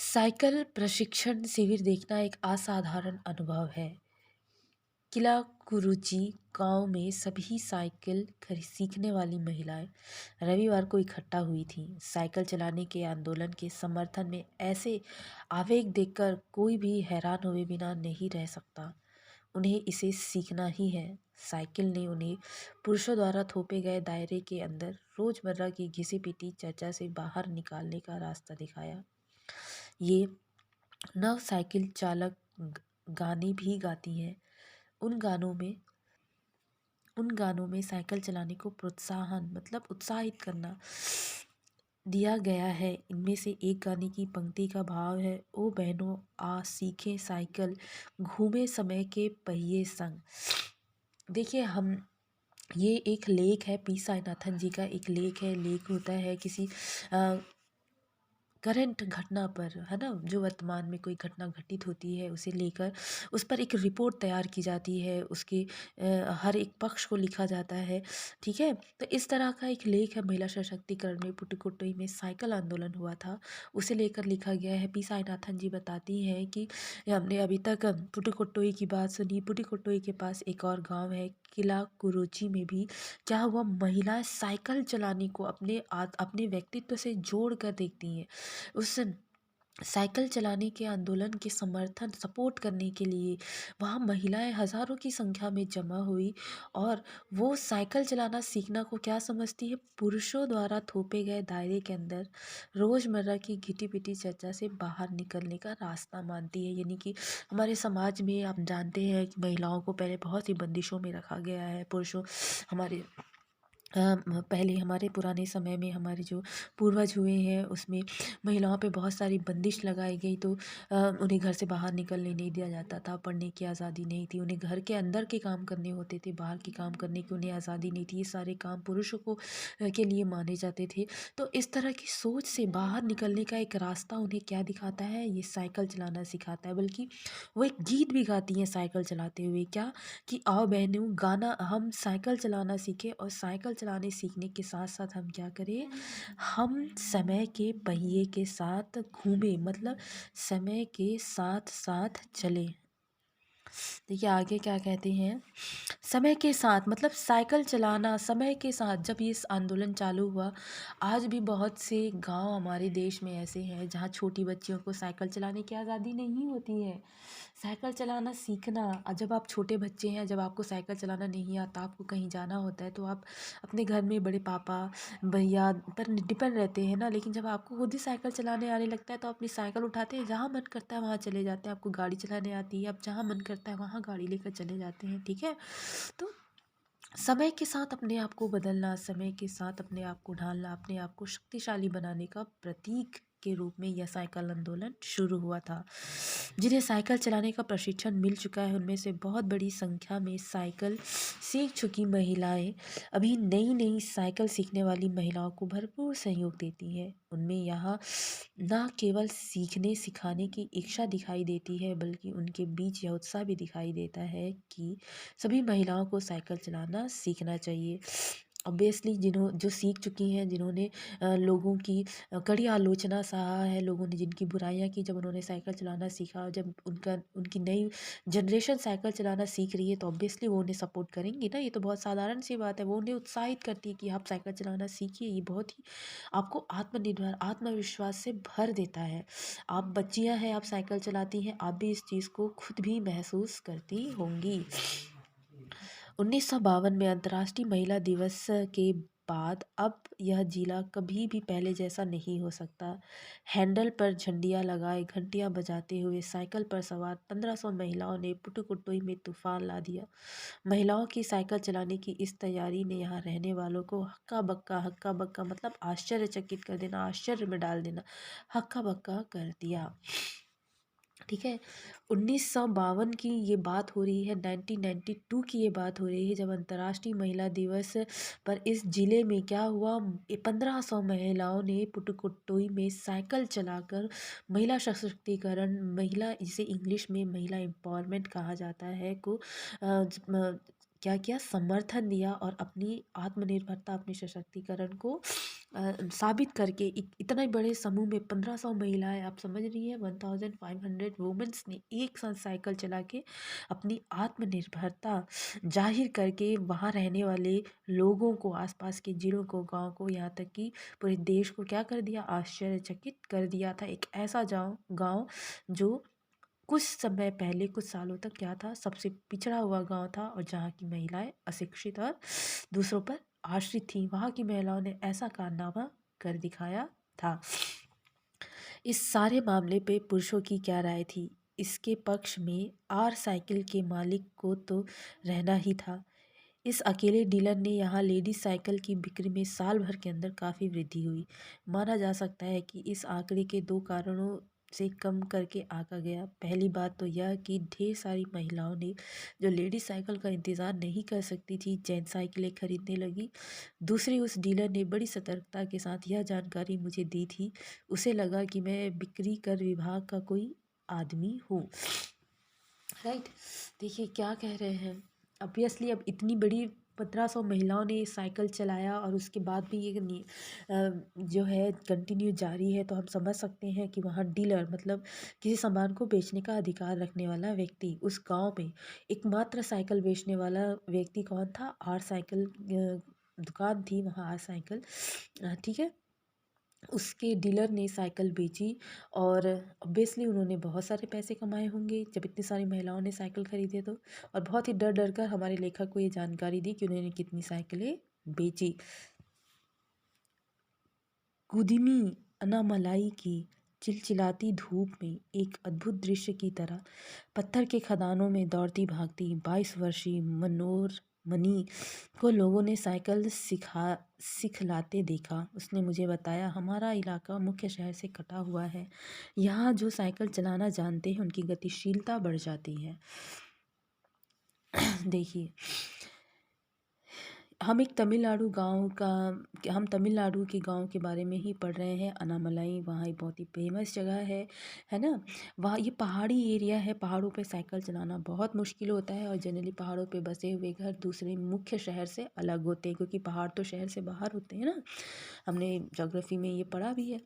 Cycle प्रशिक्षण शिविर देखना एक असाधारण अनुभव है। किला कुरुची गांव में सभी साइकिल सीखने वाली महिलाएं रविवार को इकट्ठा हुई थीं। साइकिल चलाने के आंदोलन के समर्थन में ऐसे आवेग देखकर कोई भी हैरान हुए बिना नहीं रह सकता। उन्हें इसे सीखना ही है। साइकिल ने उन्हें पुरुषों द्वारा थोपे गए दायरे के अंदर रोजमर्रा की घिसी पिटी चर्चा से बाहर निकालने का रास्ता दिखाया। ये नव साइकिल चालक गाने भी गाती हैं। उन गानों में उन गानों में साइकिल चलाने को प्रोत्साहन मतलब उत्साहित करना दिया गया है। इनमें से एक गाने की पंक्ति का भाव है, ओ बहनों आ सीखें साइकिल, घूमे समय के पहिए संग। देखिए, हम ये एक लेख है, पी साईनाथन जी का एक लेख है। लेख होता है किसी करंट घटना पर, है ना, जो वर्तमान में कोई घटना घटित होती है उसे लेकर उस पर एक रिपोर्ट तैयार की जाती है। उसके हर एक पक्ष को लिखा जाता है। ठीक है, तो इस तरह का एक लेख है। महिला सशक्तिकरण में पुटुकोट्टई में साइकिल आंदोलन हुआ था, उसे लेकर लिखा गया है। पी साईनाथन जी बताती हैं कि हमने अभी तक पुटुकोट्टई की बात सुनी। पुटुकोट्टई के पास एक और गांव है किला कुरुची में भी क्या हुआ, महिलाएं साइकिल चलाने को अपने व्यक्तित्व से जोड़ कर देखती हैं। उस साइकिल चलाने के आंदोलन के समर्थन सपोर्ट करने के लिए वहाँ महिलाएं हजारों की संख्या में जमा हुई। और वो साइकिल चलाना सीखना को क्या समझती है, पुरुषों द्वारा थोपे गए दायरे के अंदर रोजमर्रा की घिटी पिटी चर्चा से बाहर निकलने का रास्ता मानती है। यानी कि हमारे समाज में आप जानते हैं कि महिलाओं को पहले बहुत ही बंदिशों में रखा गया है। पुरुषों हमारे पहले हमारे पुराने समय में हमारे जो पूर्वज हुए हैं उसमें महिलाओं पे बहुत सारी बंदिश लगाई गई। तो उन्हें घर से बाहर निकलने नहीं दिया जाता था, पढ़ने की आज़ादी नहीं थी, उन्हें घर के अंदर के काम करने होते थे, बाहर के काम करने की उन्हें आज़ादी नहीं थी। ये सारे काम पुरुषों को के लिए माने जाते थे। तो इस तरह की सोच से बाहर निकलने का एक रास्ता उन्हें क्या दिखाता है, ये साइकिल चलाना सिखाता है। बल्कि वो एक गीत भी गाती हैं साइकिल चलाते हुए, क्या कि आओ बहनों गाना हम साइकिल चलाना सीखें, और साइकिल चलाने सीखने के साथ साथ हम क्या करें, हम समय के पहिए के साथ घूमें, मतलब समय के साथ साथ चलें। देखिए आगे क्या कहते हैं, समय के साथ मतलब साइकिल चलाना समय के साथ। जब ये आंदोलन चालू हुआ, आज भी बहुत से गांव हमारे देश में ऐसे हैं जहां छोटी बच्चियों को साइकिल चलाने की आज़ादी नहीं होती है। साइकिल चलाना सीखना, जब आप छोटे बच्चे हैं, जब आपको साइकिल चलाना नहीं आता, आपको कहीं जाना होता है तो आप अपने घर में बड़े पापा भैया पर डिपेंड रहते हैं ना। लेकिन जब आपको खुद ही साइकिल चलाने आने लगता है तो अपनी साइकिल उठाते हैं, जहाँ मन करता है वहाँ चले जाते हैं। आपको गाड़ी चलाने आती है, आप जहाँ मन करता है वहाँ गाड़ी लेकर चले जाते हैं। ठीक है, तो समय के साथ अपने आप को बदलना, समय के साथ अपने आप को ढालना, अपने आप को शक्तिशाली बनाने का प्रतीक के रूप में यह साइकिल आंदोलन शुरू हुआ था। जिन्हें साइकिल चलाने का प्रशिक्षण मिल चुका है उनमें से बहुत बड़ी संख्या में साइकिल सीख चुकी महिलाएं अभी नई नई साइकिल सीखने वाली महिलाओं को भरपूर सहयोग देती हैं। उनमें यहाँ न केवल सीखने सिखाने की इच्छा दिखाई देती है, बल्कि उनके बीच यह उत्साह भी दिखाई देता है कि सभी महिलाओं को साइकिल चलाना सीखना चाहिए। ऑब्वियसली जो सीख चुकी हैं, जिन्होंने लोगों की कड़ी आलोचना सहा है, लोगों ने जिनकी बुराइयां की, जब उन्होंने साइकिल चलाना सीखा, जब उनकी नई जनरेशन साइकिल चलाना सीख रही है, तो ऑब्वियसली वो उन्हें सपोर्ट करेंगी ना। ये तो बहुत साधारण सी बात है। वो उन्हें उत्साहित करती है कि आप साइकिल चलाना सीखिए, ये बहुत ही आपको आत्मनिर्भर आत्मविश्वास से भर देता है। आप बच्चियां हैं, आप साइकिल चलाती हैं, आप भी इस चीज़ को खुद भी महसूस करती होंगी। 1952 में अंतर्राष्ट्रीय महिला दिवस के बाद अब यह जिला कभी भी पहले जैसा नहीं हो सकता। हैंडल पर झंडियां लगाए, घंटियां बजाते हुए साइकिल पर सवार 1500 महिलाओं ने पुटुकोट्टई में तूफान ला दिया। महिलाओं की साइकिल चलाने की इस तैयारी ने यहाँ रहने वालों को हक्का बक्का मतलब आश्चर्यचकित कर देना, आश्चर्य में डाल देना, हक्का बक्का कर दिया। ठीक है, 1952 की ये बात हो रही है, 1992 की ये बात हो रही है, जब अंतर्राष्ट्रीय महिला दिवस पर इस जिले में क्या हुआ, 1500 महिलाओं ने पुटुकोट्टई में साइकिल चलाकर महिला सशक्तिकरण, महिला जिसे इंग्लिश में महिला एम्पावरमेंट कहा जाता है, को क्या किया, समर्थन दिया और अपनी आत्मनिर्भरता, अपने सशक्तिकरण को साबित करके इतना बड़े समूह में 1500 महिलाएं, आप समझ रही हैं, 1500 वुमेन्स ने एक साथ साइकिल चला के अपनी आत्मनिर्भरता जाहिर करके वहाँ रहने वाले लोगों को, आसपास के जिलों को, गांव को, यहाँ तक कि पूरे देश को क्या कर दिया, आश्चर्यचकित कर दिया था। एक ऐसा गांव जो कुछ समय पहले, कुछ सालों तक क्या था, सबसे पिछड़ा हुआ गांव था और जहाँ की महिलाएं अशिक्षित और दूसरों पर आश्रित थी, वहाँ की महिलाओं ने ऐसा कारनामा कर दिखाया था। इस सारे मामले पे पुरुषों की क्या राय थी? इसके पक्ष में आर साइकिल के मालिक को तो रहना ही था। इस अकेले डीलर ने यहाँ लेडीज साइकिल की बिक्री में साल भर के अंदर काफ़ी वृद्धि हुई। माना जा सकता है कि इस आंकड़े के दो कारणों से कम करके आंका गया। पहली बात तो यह कि ढेर सारी महिलाओं ने, जो लेडीज साइकिल का इंतज़ार नहीं कर सकती थी, जेंट्स साइकिलें खरीदने लगी। दूसरी, उस डीलर ने बड़ी सतर्कता के साथ यह जानकारी मुझे दी थी। उसे लगा कि मैं बिक्री कर विभाग का कोई आदमी हूँ। राइट। देखिए क्या कह रहे हैं। ऑब्वियसली अब इतनी बड़ी 1500 महिलाओं ने साइकिल चलाया और उसके बाद भी ये जो है कंटिन्यू जारी है, तो हम समझ सकते हैं कि वहाँ डीलर मतलब किसी सामान को बेचने का अधिकार रखने वाला व्यक्ति, उस गांव में एकमात्र साइकिल बेचने वाला व्यक्ति कौन था? आर साइकिल दुकान थी वहाँ, आर साइकिल, ठीक है। उसके डीलर ने साइकिल बेची और ऑब्वियसली उन्होंने बहुत सारे पैसे कमाए होंगे जब इतनी सारी महिलाओं ने साइकिल खरीदे तो। और बहुत ही डर डर कर हमारे लेखक को ये जानकारी दी कि उन्होंने कितनी साइकिलें बेची। कुदिमी अनामलाई की चिलचिलाती धूप में एक अद्भुत दृश्य की तरह पत्थर के खदानों में दौड़ती भागती 22 वर्षीय मनोरमणि को लोगों ने साइकिल सिखलाते देखा। उसने मुझे बताया, हमारा इलाका मुख्य शहर से कटा हुआ है। यहाँ जो साइकिल चलाना जानते हैं उनकी गतिशीलता बढ़ जाती है। देखिए, हम तमिलनाडु के गांव के बारे में ही पढ़ रहे हैं। अनामलाई वहाँ एक बहुत ही फेमस जगह है ना। वहाँ ये पहाड़ी एरिया है, पहाड़ों पे साइकिल चलाना बहुत मुश्किल होता है और जनरली पहाड़ों पे बसे हुए घर दूसरे मुख्य शहर से अलग होते हैं, क्योंकि पहाड़ तो शहर से बाहर होते हैं ना। हमने ज्योग्राफी में ये पढ़ा भी है।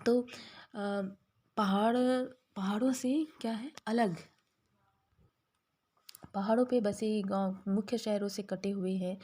तो पहाड़ पहाड़ों से क्या है, अलग, पहाड़ों पे बसे गांव मुख्य शहरों से कटे हुए हैं।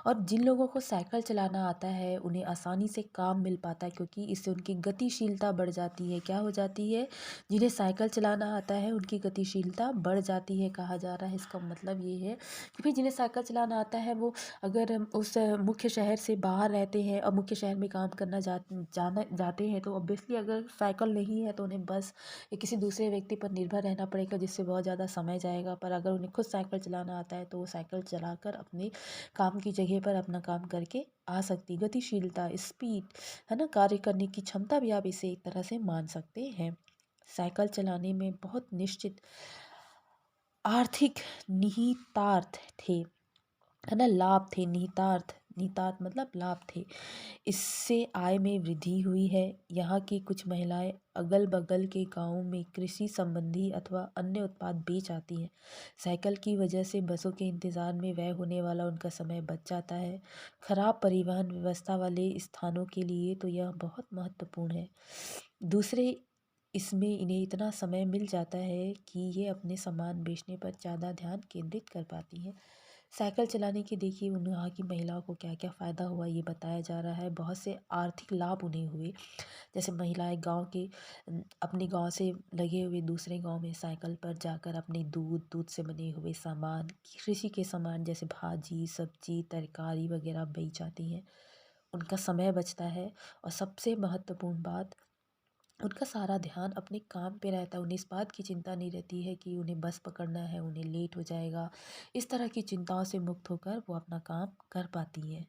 और जिन लोगों को साइकिल चलाना आता है उन्हें आसानी से काम मिल पाता है, क्योंकि इससे उनकी गतिशीलता बढ़ जाती है। क्या हो जाती है? जिन्हें साइकिल चलाना आता है उनकी गतिशीलता बढ़ जाती है, कहा जा रहा है। इसका मतलब ये है कि भाई जिन्हें साइकिल चलाना आता है वो अगर उस मुख्य शहर से बाहर रहते हैं और मुख्य शहर में काम करना जाते हैं, तो ऑब्वियसली अगर साइकिल नहीं है तो उन्हें बस या किसी दूसरे व्यक्ति पर निर्भर रहना पड़ेगा, जिससे बहुत ज़्यादा समय जाएगा। पर अगर उन्हें खुद साइकिल चलाना आता है तो वो साइकिल चलाकर अपने काम की जगह पर अपना काम करके आ सकती। गतिशीलता, स्पीड, है ना, कार्य करने की क्षमता भी आप इसे एक तरह से मान सकते हैं। साइकिल चलाने में बहुत निश्चित आर्थिक निहितार्थ थे, है ना, लाभ थे। निहितार्थ, निहितार्थ मतलब लाभ थे। इससे आय में वृद्धि हुई है। यहाँ की कुछ महिलाएं अगल बगल के गांवों में कृषि संबंधी अथवा अन्य उत्पाद बेच आती हैं। साइकिल की वजह से बसों के इंतज़ार में व्यय होने वाला उनका समय बच जाता है। खराब परिवहन व्यवस्था वाले स्थानों के लिए तो यह बहुत महत्वपूर्ण है। दूसरे, इसमें इन्हें इतना समय मिल जाता है कि ये अपने सामान बेचने पर ज़्यादा ध्यान केंद्रित कर पाती हैं। साइकिल चलाने के देखिए उन वहाँ की महिलाओं को क्या क्या फ़ायदा हुआ ये बताया जा रहा है। बहुत से आर्थिक लाभ उन्हें हुए। जैसे महिलाएं अपने गांव से लगे हुए दूसरे गांव में साइकिल पर जाकर अपने दूध से बने हुए सामान, कृषि के सामान जैसे भाजी सब्जी तरकारी वगैरह बेच जाती हैं। उनका समय बचता है और सबसे महत्वपूर्ण बात, उनका सारा ध्यान अपने काम पे रहता है। उन्हें इस बात की चिंता नहीं रहती है कि उन्हें बस पकड़ना है, उन्हें लेट हो जाएगा। इस तरह की चिंताओं से मुक्त होकर वो अपना काम कर पाती हैं।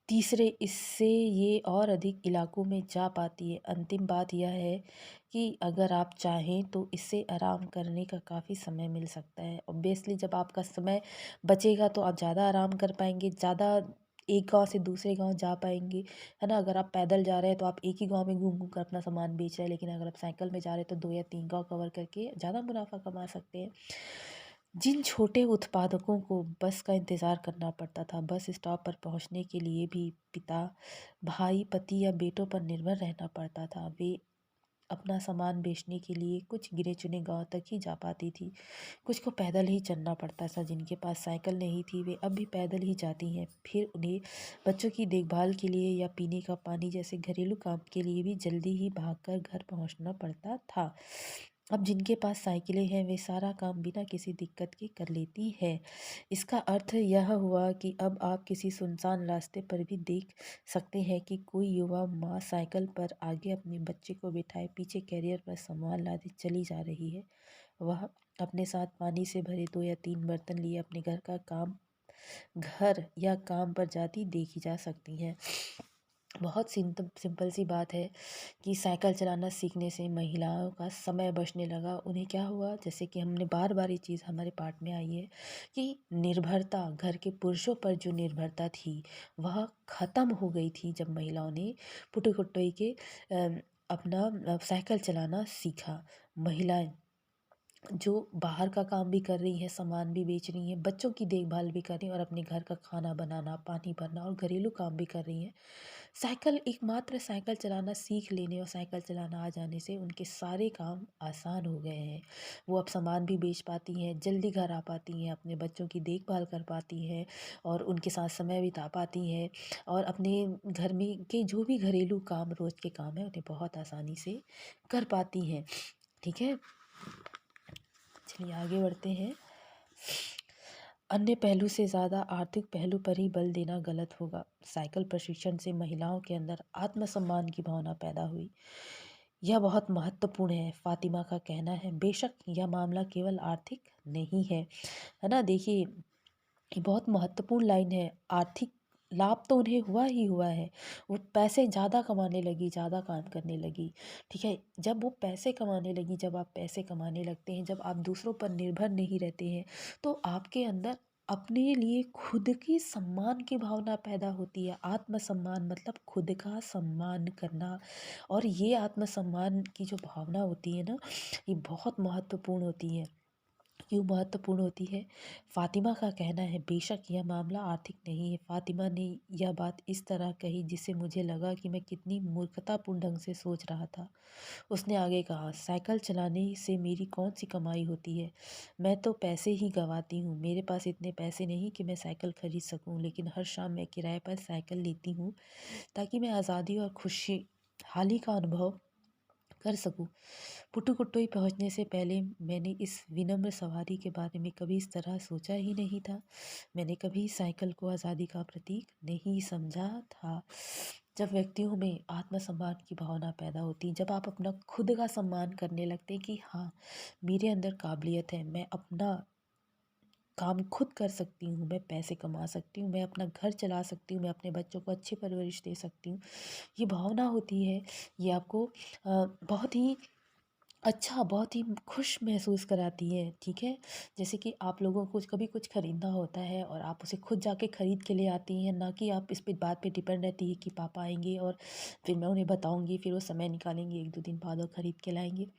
तीसरे, इससे ये और अधिक इलाकों में जा पाती है। अंतिम बात यह है कि अगर आप चाहें तो इससे आराम करने का काफ़ी समय मिल सकता है। ऑब्वियसली जब आपका समय बचेगा तो आप ज़्यादा आराम कर पाएंगे, ज़्यादा एक गांव से दूसरे गांव जा पाएंगे, है ना। अगर आप पैदल जा रहे हैं तो आप एक ही गांव में घूम घूम कर अपना सामान बेच रहे हैं, लेकिन अगर आप साइकिल में जा रहे हैं तो 2 या 3 गांव कवर करके ज़्यादा मुनाफा कमा सकते हैं। जिन छोटे उत्पादकों को बस का इंतज़ार करना पड़ता था, बस स्टॉप पर पहुंचने के लिए भी पिता, भाई, पति या बेटों पर निर्भर रहना पड़ता था। वे अपना सामान बेचने के लिए कुछ गिने-चुने गाँव तक ही जा पाती थी। कुछ को पैदल ही चलना पड़ता था, जिनके पास साइकिल नहीं थी वे अब भी पैदल ही जाती हैं। फिर उन्हें बच्चों की देखभाल के लिए या पीने का पानी जैसे घरेलू काम के लिए भी जल्दी ही भागकर घर पहुंचना पड़ता था। अब जिनके पास साइकिलें हैं वे सारा काम बिना किसी दिक्कत के कर लेती है। इसका अर्थ यह हुआ कि अब आप किसी सुनसान रास्ते पर भी देख सकते हैं कि कोई युवा माँ साइकिल पर आगे अपने बच्चे को बिठाए पीछे कैरियर पर सामान लादी चली जा रही है। वह अपने साथ पानी से भरे 2 या 3 बर्तन लिए अपने घर या काम पर जाती देखी जा सकती हैं। बहुत सिंपल सी बात है कि साइकिल चलाना सीखने से महिलाओं का समय बचने लगा। उन्हें क्या हुआ, जैसे कि हमने बार-बार ये चीज़ हमारे पाठ में आई है कि निर्भरता, घर के पुरुषों पर जो निर्भरता थी, वह ख़त्म हो गई थी जब महिलाओं ने पुटुकुट्टोई के अपना साइकिल चलाना सीखा। महिलाएँ जो बाहर का काम भी कर रही हैं, सामान भी बेच रही हैं, बच्चों की देखभाल भी कर रही हैं और अपने घर का खाना बनाना, पानी भरना और घरेलू काम भी कर रही हैं। एकमात्र साइकिल चलाना सीख लेने और साइकिल चलाना आ जाने से उनके सारे काम आसान हो गए हैं। वो अब सामान भी बेच पाती हैं, जल्दी घर आ पाती हैं, अपने बच्चों की देखभाल कर पाती हैं और उनके साथ समय बिता पाती हैं और अपने घर में के जो भी घरेलू काम, रोज़ के काम हैं, उन्हें बहुत आसानी से कर पाती हैं। ठीक है? चलिए आगे बढ़ते हैं। अन्य पहलू से ज़्यादा आर्थिक पहलू पर ही बल देना गलत होगा। साइकिल प्रशिक्षण से महिलाओं के अंदर आत्मसम्मान की भावना पैदा हुई। यह बहुत महत्वपूर्ण है, फातिमा का कहना है। बेशक यह मामला केवल आर्थिक नहीं है ना? देखिए, ये बहुत महत्वपूर्ण लाइन है। आर्थिक लाभ तो उन्हें हुआ ही हुआ है। वो पैसे ज़्यादा कमाने लगी, ज़्यादा काम करने लगी। ठीक है? जब वो पैसे कमाने लगी, जब आप पैसे कमाने लगते हैं, जब आप दूसरों पर निर्भर नहीं रहते हैं, तो आपके अंदर अपने लिए खुद की सम्मान की भावना पैदा होती है। आत्मसम्मान मतलब खुद का सम्मान करना, और ये आत्मसम्मान की जो भावना होती है ना, ये बहुत महत्वपूर्ण होती है। क्यों महत्वपूर्ण होती है? फ़ातिमा का कहना है, बेशक यह मामला आर्थिक नहीं है। फ़ातिमा ने यह बात इस तरह कही जिससे मुझे लगा कि मैं कितनी मूर्खतापूर्ण ढंग से सोच रहा था। उसने आगे कहा, साइकिल चलाने से मेरी कौन सी कमाई होती है? मैं तो पैसे ही गंवाती हूँ। मेरे पास इतने पैसे नहीं कि मैं साइकिल खरीद सकूँ, लेकिन हर शाम मैं किराए पर साइकिल लेती हूँ ताकि मैं आज़ादी और खुशहाली का अनुभव कर सकूं। पुटुकुट्टोई पहुंचने से पहले मैंने इस विनम्र सवारी के बारे में कभी इस तरह सोचा ही नहीं था। मैंने कभी साइकिल को आज़ादी का प्रतीक नहीं समझा था। जब व्यक्तियों में आत्मसम्मान की भावना पैदा होती है, जब आप अपना खुद का सम्मान करने लगते हैं कि हाँ, मेरे अंदर काबिलियत है, मैं अपना काम खुद कर सकती हूँ, मैं पैसे कमा सकती हूँ, मैं अपना घर चला सकती हूँ, मैं अपने बच्चों को अच्छी परवरिश दे सकती हूँ। ये भावना होती है, ये आपको बहुत ही अच्छा, बहुत ही खुश महसूस कराती है। ठीक है? जैसे कि आप लोगों को कभी कुछ खरीदना होता है और आप उसे खुद जाके खरीद के ले आती हैं, ना कि आप इस पे बात पे डिपेंड रहती है कि पापा आएँगे और फिर मैं उन्हें बताऊँगी, फिर वो समय निकालेंगे 1-2 दिन बाद और खरीद के लाएँगे।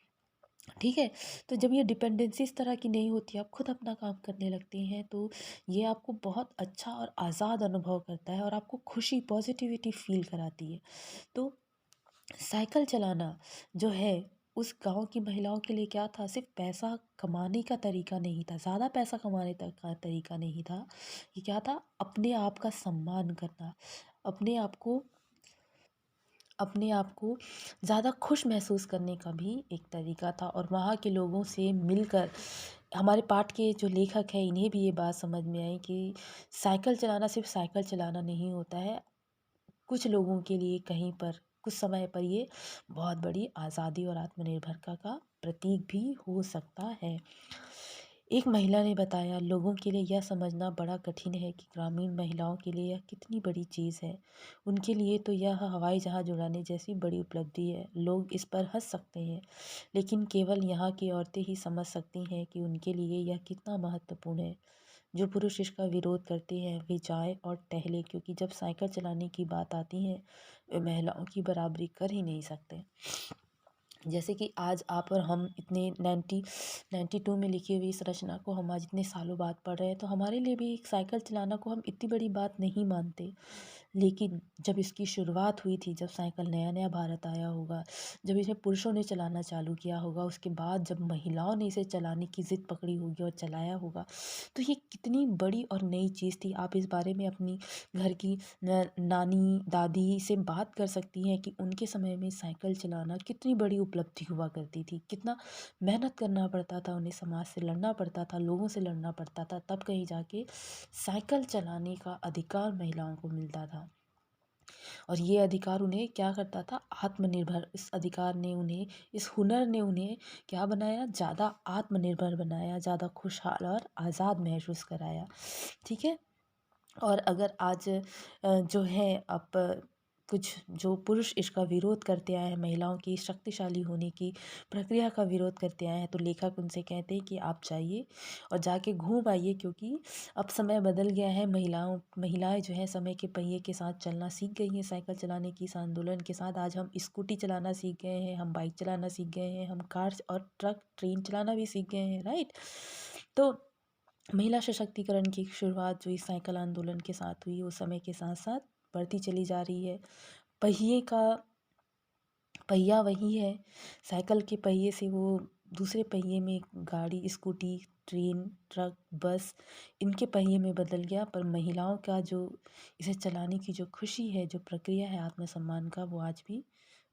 ठीक है? तो जब ये डिपेंडेंसी इस तरह की नहीं होती, आप खुद अपना काम करने लगते हैं, तो ये आपको बहुत अच्छा और आज़ाद अनुभव करता है और आपको खुशी, पॉज़िटिविटी फ़ील कराती है। तो साइकिल चलाना जो है, उस गाँव की महिलाओं के लिए क्या था, सिर्फ़ पैसा कमाने का तरीका नहीं था, ज़्यादा पैसा कमाने तक का तरीका नहीं था। ये क्या था, अपने आप का सम्मान करना, अपने आप को अपने आप को ज़्यादा खुश महसूस करने का भी एक तरीका था। और वहाँ के लोगों से मिलकर हमारे पाठ के जो लेखक हैं, इन्हें भी ये बात समझ में आई कि साइकिल चलाना सिर्फ़ साइकिल चलाना नहीं होता है। कुछ लोगों के लिए कहीं पर कुछ समय पर ये बहुत बड़ी आज़ादी और आत्मनिर्भरता का प्रतीक भी हो सकता है। एक महिला ने बताया, लोगों के लिए यह समझना बड़ा कठिन है कि ग्रामीण महिलाओं के लिए यह कितनी बड़ी चीज़ है। उनके लिए तो यह हवाई जहाज़ उड़ाने जैसी बड़ी उपलब्धि है। लोग इस पर हंस सकते हैं, लेकिन केवल यहाँ की औरतें ही समझ सकती हैं कि उनके लिए यह कितना महत्वपूर्ण है। जो पुरुष इसका विरोध करते हैं वे जाएं और टहलें, क्योंकि जब साइकिल चलाने की बात आती है वे महिलाओं की बराबरी कर ही नहीं सकते। जैसे कि आज आप और हम इतने 92 में लिखी हुई इस रचना को हम आज इतने सालों बाद पढ़ रहे हैं, तो हमारे लिए भी एक साइकिल चलाना को हम इतनी बड़ी बात नहीं मानते। लेकिन जब इसकी शुरुआत हुई थी, जब साइकिल नया-नया भारत आया होगा, जब इसे पुरुषों ने चलाना चालू किया होगा, उसके बाद जब महिलाओं ने इसे चलाने की ज़िद पकड़ी होगी और चलाया होगा, तो ये कितनी बड़ी और नई चीज़ थी। आप इस बारे में अपनी घर की नानी, दादी से बात कर सकती हैं कि उनके समय में साइकिल चलाना कितनी बड़ी उपलब्धि हुआ करती थी। कितना मेहनत करना पड़ता था, उन्हें समाज से लड़ना पड़ता था, लोगों से लड़ना पड़ता था, तब कहीं जाके साइकिल चलाने का अधिकार महिलाओं को मिलता था। और ये अधिकार उन्हें क्या करता था, आत्मनिर्भर, इस अधिकार ने उन्हें, इस हुनर ने उन्हें क्या बनाया, ज़्यादा आत्मनिर्भर बनाया, ज़्यादा खुशहाल और आज़ाद महसूस कराया। ठीक है। और अगर आज जो है आप कुछ जो पुरुष इसका विरोध करते आए हैं, महिलाओं की शक्तिशाली होने की प्रक्रिया का विरोध करते आए हैं, तो लेखक उनसे कहते हैं कि आप जाइए और जाके घूम आइए, क्योंकि अब समय बदल गया है। महिलाएं जो है समय के पहिए के साथ चलना सीख गई हैं, साइकिल चलाने की इस आंदोलन के साथ। आज हम स्कूटी चलाना सीख गए हैं, हम बाइक चलाना सीख गए हैं, हम कार और ट्रक ट्रेन चलाना भी सीख गए हैं, राइट। तो महिला सशक्तिकरण की शुरुआत जो इस साइकिल आंदोलन के साथ हुई, वो समय के साथ साथ बढ़ती चली जा रही है। पहिए का पहिया वही है, साइकिल के पहिए से वो दूसरे पहिए में गाड़ी, स्कूटी, ट्रेन, ट्रक, बस, इनके पहिए में बदल गया, पर महिलाओं का जो इसे चलाने की जो खुशी है, जो प्रक्रिया है आत्मसम्मान का, वो आज भी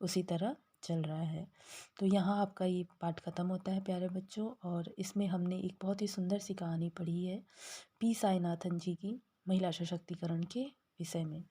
उसी तरह चल रहा है। तो यहाँ आपका ये पाठ खत्म होता है प्यारे बच्चों, और इसमें हमने एक बहुत ही सुंदर सी कहानी पढ़ी है पी साईनाथन जी की, महिला सशक्तिकरण के विषय में।